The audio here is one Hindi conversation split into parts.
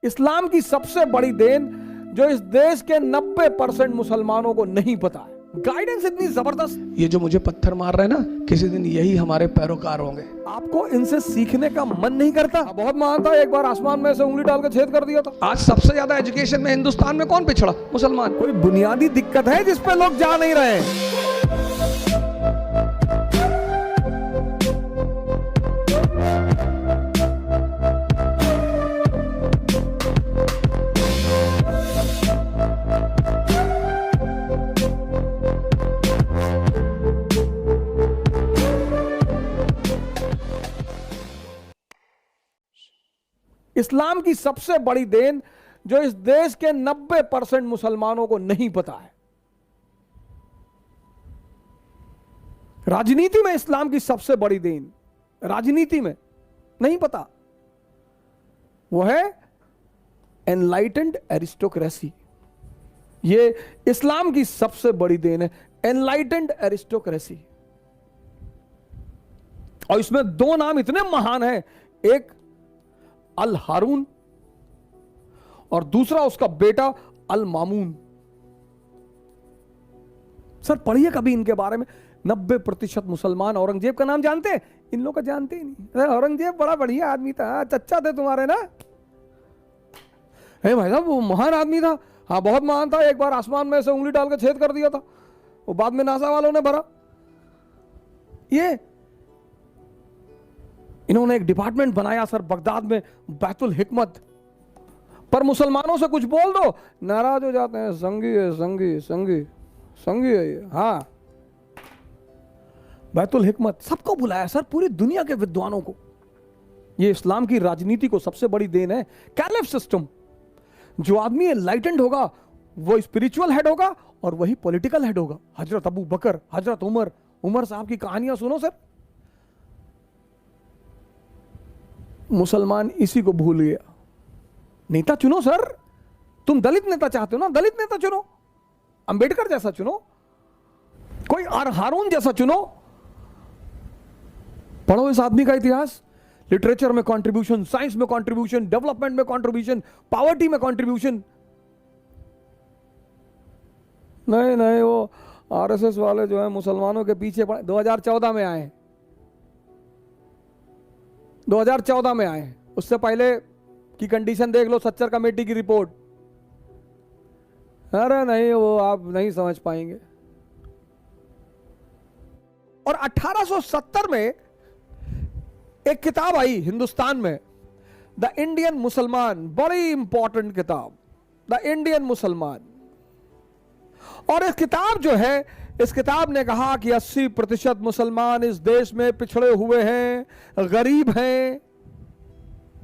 इस्लाम की सबसे बड़ी देन जो इस देश के 90% मुसलमानों को नहीं पता है। गाइडेंस इतनी जबरदस्त। ये जो मुझे पत्थर मार रहे हैं ना, किसी दिन यही हमारे पैरोकार होंगे। आपको इनसे सीखने का मन नहीं करता? बहुत महान था, एक बार आसमान में से उंगली डाल के छेद कर दिया था। आज सबसे ज्यादा एजुकेशन में हिंदुस्तान में कौन पिछड़ा? मुसलमान। कोई बुनियादी दिक्कत है जिस पे लोग जा नहीं रहे? इस्लाम की सबसे बड़ी देन जो इस देश के 90% मुसलमानों को नहीं पता है। राजनीति में इस्लाम की सबसे बड़ी देन राजनीति में नहीं पता, वो है एनलाइटेंड एरिस्टोक्रेसी। ये इस्लाम की सबसे बड़ी देन है, एनलाइटेंड एरिस्टोक्रेसी। और इसमें दो नाम इतने महान हैं, एक अल हारून और दूसरा उसका बेटा अल मामून। सर पढ़िए कभी इनके बारे में। 90% मुसलमान औरंगजेब का नाम जानते हैं? इन लोग का जानते ही नहीं। औरंगजेब बड़ा बढ़िया आदमी था, चच्चा थे तुम्हारे ना। है भाई साहब, वो महान आदमी था। हाँ बहुत महान था, एक बार आसमान में से उंगली डाल के छेद कर दिया था, वो बाद में नासा वालों ने भरा। ये इन्होंने एक डिपार्टमेंट बनाया सर बगदाद में, बैतुल हिकमत। पर मुसलमानों से कुछ बोल दो, नाराज हो जाते हैं। संगी है, संगी संगी संगी है ये। हाँ, बैतुल हिकमत सबको बुलाया सर, पूरी दुनिया के विद्वानों को। ये इस्लाम की राजनीति को सबसे बड़ी देन है। Caliph system. जो आदमी एनलाइटेंड होगा वो स्पिरिचुअल हेड होगा और वही पॉलिटिकल हेड होगा। हजरत अबू बकर, हजरत उमर साहब की कहानियां सुनो सर। मुसलमान इसी को भूल गया। नेता चुनो सर, तुम दलित नेता चाहते हो ना, दलित नेता चुनो, अंबेडकर जैसा चुनो, कोई हारून जैसा चुनो। पढ़ो इस आदमी का इतिहास। लिटरेचर में कंट्रीब्यूशन, साइंस में कंट्रीब्यूशन, डेवलपमेंट में कंट्रीब्यूशन, पॉवर्टी में कंट्रीब्यूशन। नहीं वो आरएसएस वाले जो है मुसलमानों के पीछे 2014 में आए, 2014 में आए। उससे पहले की कंडीशन देख लो, सच्चर कमेटी की रिपोर्ट। अरे नहीं, वो आप नहीं समझ पाएंगे। और 1870 में एक किताब आई हिंदुस्तान में, द इंडियन मुसलमान। बड़ी इंपॉर्टेंट किताब, द इंडियन मुसलमान। और इस किताब जो है, इस किताब ने कहा कि 80% मुसलमान इस देश में पिछड़े हुए हैं, गरीब हैं।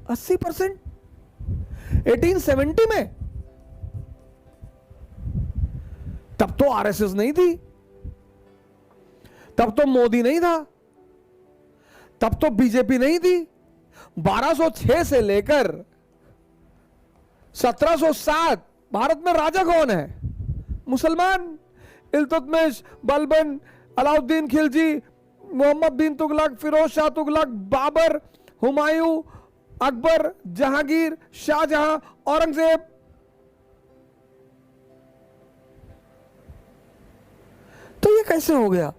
80%? 1870 में तब तो आरएसएस नहीं थी, तब तो मोदी नहीं था, तब तो बीजेपी नहीं थी। 1206 से लेकर 1707 भारत में राजा कौन है? मुसलमान। इल्तुतमिश, बलबन, अलाउद्दीन खिलजी, मोहम्मद बिन तुगलक, फिरोज शाह तुगलक, बाबर, हुमायूं, अकबर, जहांगीर, शाहजहां, औरंगजेब। तो ये कैसे हो गया?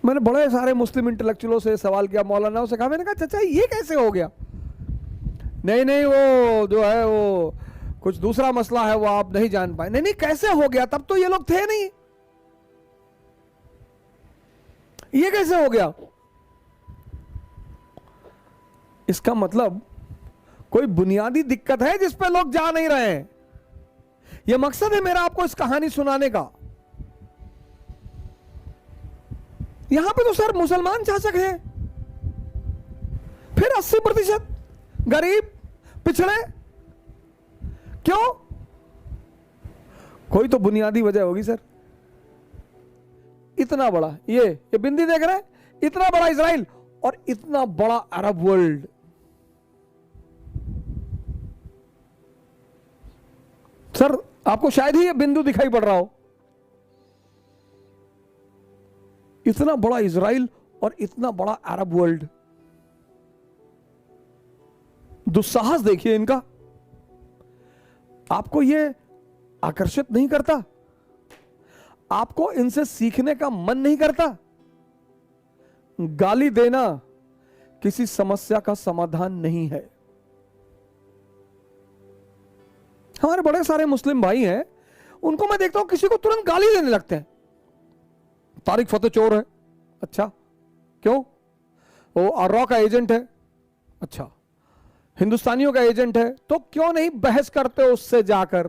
मैंने बड़े सारे मुस्लिम इंटेलेक्चुअलों से सवाल किया, मौलानाओं से कहा, मैंने कहा चाचा ये कैसे हो गया? नहीं वो जो है वो कुछ दूसरा मसला है, वो आप नहीं जान पाए। नहीं कैसे हो गया? तब तो ये लोग थे नहीं, ये कैसे हो गया? इसका मतलब कोई बुनियादी दिक्कत है जिस पे लोग जा नहीं रहे हैं। यह मकसद है मेरा आपको इस कहानी सुनाने का। यहां पे तो सर मुसलमान शासक हैं, फिर 80% गरीब पिछड़े। क्यों? कोई तो बुनियादी वजह होगी सर। इतना बड़ा ये बिंदी देख रहे हैं, इतना बड़ा इजराइल और इतना बड़ा अरब वर्ल्ड। सर आपको शायद ही ये बिंदु दिखाई पड़ रहा हो। इतना बड़ा इजराइल और इतना बड़ा अरब वर्ल्ड। दुस्साहस देखिए इनका। आपको यह आकर्षित नहीं करता? आपको इनसे सीखने का मन नहीं करता? गाली देना किसी समस्या का समाधान नहीं है। हमारे बड़े सारे मुस्लिम भाई हैं, उनको मैं देखता हूं किसी को तुरंत गाली देने लगते हैं। तारिक फतेह चोर है, अच्छा क्यों? वो आर्रा का एजेंट है, अच्छा हिंदुस्तानियों का एजेंट है, तो क्यों नहीं बहस करते हो उससे जाकर?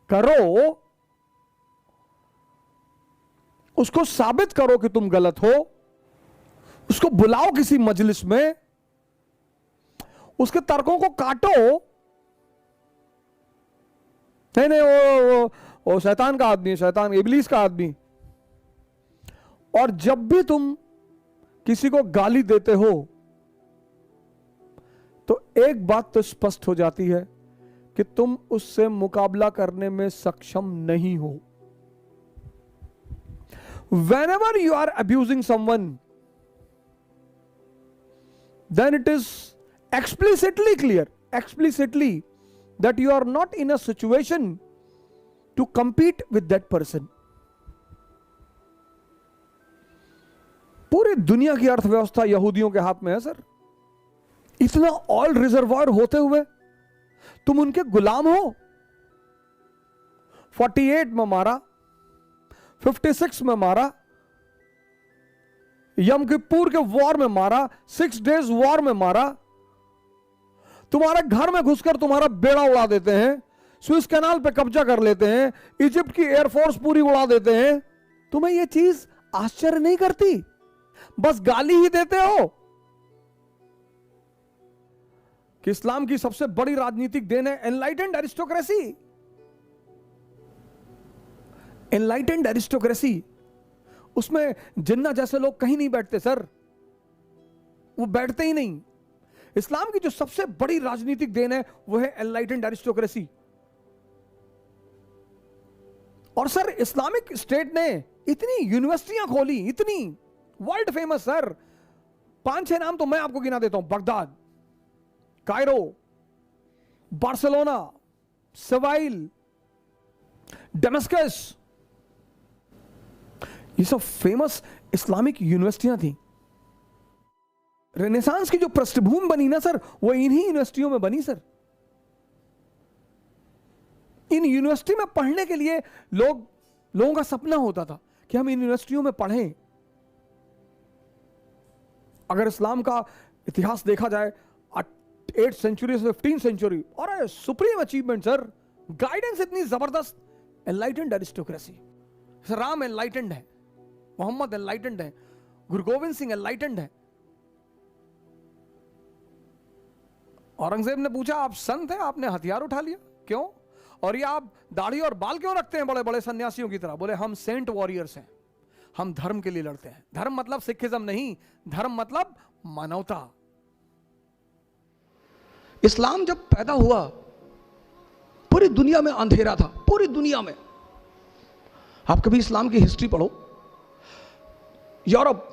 करो, उसको साबित करो कि तुम गलत हो, उसको बुलाओ किसी मजलिस में, उसके तर्कों को काटो। नहीं नहीं वो शैतान का आदमी है, शैतान इबलीस का आदमी। और जब भी तुम किसी को गाली देते हो तो एक बात तो स्पष्ट हो जाती है कि तुम उससे मुकाबला करने में सक्षम नहीं हो। Whenever you are abusing someone, then it is explicitly clear, that you are not in a situation to compete with that person. पूरी दुनिया की अर्थव्यवस्था यहूदियों के हाथ में है सर। इतना ऑयल रिजर्वायर होते हुए तुम उनके गुलाम हो। 48 में मारा, 56 में मारा, यम किप्पुर के वॉर में मारा, 6 डेज वॉर में मारा, तुम्हारे घर में घुसकर तुम्हारा बेड़ा उड़ा देते हैं, स्विस कैनाल पे कब्जा कर लेते हैं, इजिप्ट की एयरफोर्स पूरी उड़ा देते हैं। तुम्हें यह चीज आश्चर्य नहीं करती? बस गाली ही देते हो। कि इस्लाम की सबसे बड़ी राजनीतिक देन है एनलाइटेंड एरिस्टोक्रेसी। एनलाइटेंड एरिस्टोक्रेसी, उसमें जिन्ना जैसे लोग कहीं नहीं बैठते सर, वो बैठते ही नहीं। इस्लाम की जो सबसे बड़ी राजनीतिक देन है वो है एनलाइटेंड एरिस्टोक्रेसी। और सर इस्लामिक स्टेट ने इतनी यूनिवर्सिटियां खोली, इतनी वर्ल्ड फेमस सर, 5-6 नाम तो मैं आपको गिना देता हूं। Baghdad, Cairo, Barcelona, Seville, Damascus, ये सब फेमस इस्लामिक यूनिवर्सिटियां थी। रेनेसांस की जो पृष्ठभूमि बनी ना सर, वो इन्हीं यूनिवर्सिटियों में बनी सर। इन यूनिवर्सिटी में पढ़ने के लिए लोगों का सपना होता था कि हम इन यूनिवर्सिटियों में पढ़ें। अगर इस्लाम का इतिहास देखा जाए 8th सेंचुरी से 15th सेंचुरी, और सुप्रीम अचीवमेंट सर, गाइडेंस इतनी जबरदस्त, एनलाइटेंड एरिस्टोक्रेसी। राम एनलाइटेंड है, मोहम्मद एनलाइटेंड है, गुरु गोविंद सिंह एनलाइटेंड है। औरंगजेब ने पूछा आप संत हैं, आपने हथियार उठा लिया, क्यों? और ये आप दाढ़ी और बाल क्यों रखते हैं बड़े बड़े सन्यासियों की तरह? बोले हम सेंट वॉरियर्स हैं, हम धर्म के लिए लड़ते हैं। धर्म मतलब सिखिज्म नहीं, धर्म मतलब मानवता। इस्लाम जब पैदा हुआ पूरी दुनिया में अंधेरा था, पूरी दुनिया में। आप कभी इस्लाम की हिस्ट्री पढ़ो, यूरोप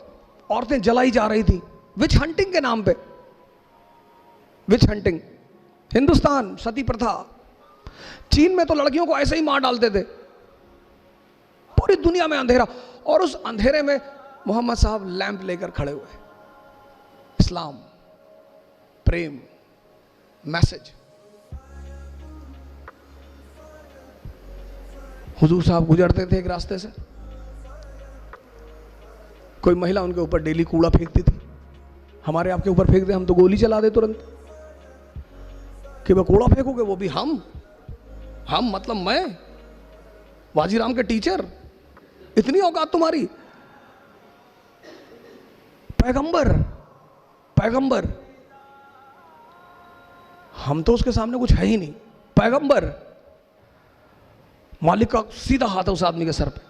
औरतें जलाई जा रही थी विच हंटिंग के नाम पे, विच हंटिंग। हिंदुस्तान सती प्रथा, चीन में तो लड़कियों को ऐसे ही मार डालते थे। पूरी दुनिया में अंधेरा, और उस अंधेरे में मोहम्मद साहब लैंप लेकर खड़े हुए। इस्लाम, प्रेम, मैसेज। हुजूर साहब गुजरते थे एक रास्ते से, कोई महिला उनके ऊपर डेली कूड़ा फेंकती थी। हमारे आपके ऊपर फेंक दे, हम तो गोली चला दे तुरंत कि वह कूड़ा फेंकोगे, वो भी हम मतलब मैं, वाजीराम के टीचर, इतनी औकात तुम्हारी? पैगंबर, हम तो उसके सामने कुछ है ही नहीं। पैगंबर, मालिक का सीधा हाथ है उस आदमी के सर पे।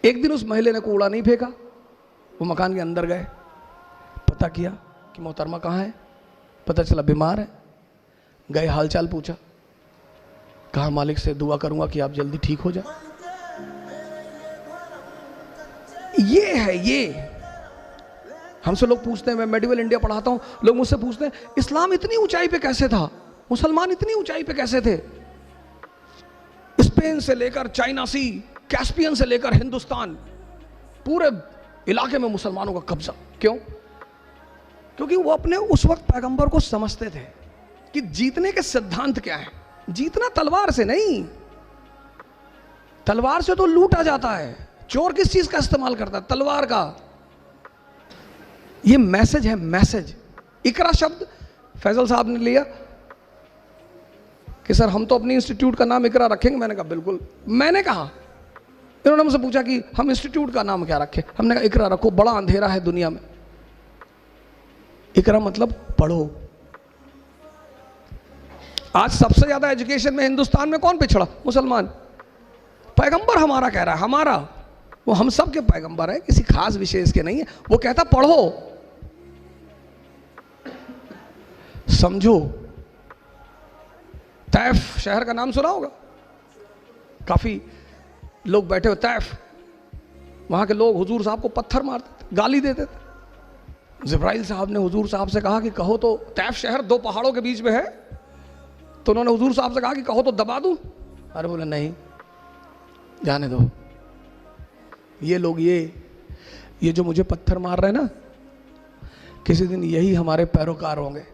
एक दिन उस महिला ने कूड़ा नहीं फेंका, वो मकान के अंदर गए, पता किया कि मोहतरमा कहाँ है, पता चला बीमार है। गए, हालचाल पूछा, कहा मालिक से दुआ करूंगा कि आप जल्दी ठीक हो जाए। ये है, हमसे लोग पूछते हैं, मैं मेडिवल इंडिया पढ़ाता हूं, लोग मुझसे पूछते हैं इस्लाम इतनी ऊंचाई पे कैसे था, मुसलमान इतनी ऊंचाई पे कैसे थे? स्पेन से लेकर चाइना सी, कैस्पियन से लेकर हिंदुस्तान, पूरे इलाके में मुसलमानों का कब्जा। क्यों? क्योंकि वो अपने उस वक्त पैगंबर को समझते थे कि जीतने के सिद्धांत क्या है। जीतना तलवार से नहीं, तलवार से तो लूटा जाता है। चोर किस चीज का इस्तेमाल करता है? तलवार का। ये मैसेज है, मैसेज। इकरा शब्द फैजल साहब ने लिया कि सर हम तो अपनी इंस्टीट्यूट का नाम इकरा रखेंगे। मैंने कहा बिल्कुल। मैंने कहा, इन्होंने मुझसे पूछा कि हम इंस्टीट्यूट का नाम क्या रखें, हमने कहा इकरा रखो, बड़ा अंधेरा है दुनिया में। इकरा मतलब पढ़ो। आज सबसे ज्यादा एजुकेशन में हिंदुस्तान में कौन पिछड़ा? मुसलमान। पैगंबर हमारा कह रहा है, हमारा, वो हम सब के पैगंबर है, किसी खास विशेष के नहीं है। वो कहता पढ़ो, समझो। तैफ शहर का नाम सुना होगा, काफी लोग बैठे हो तैफ, वहां के लोग हुजूर साहब को पत्थर मारते थे, गाली देते थे। जिब्राइल साहब ने हुजूर साहब से कहा कि कहो तो, तैफ शहर दो पहाड़ों के बीच में है, तो उन्होंने हुजूर साहब से कहा कि कहो तो दबा दूं। अरे बोले नहीं, जाने दो। ये लोग ये जो मुझे पत्थर मार रहे हैं ना, किसी दिन यही हमारे पैरोकार होंगे।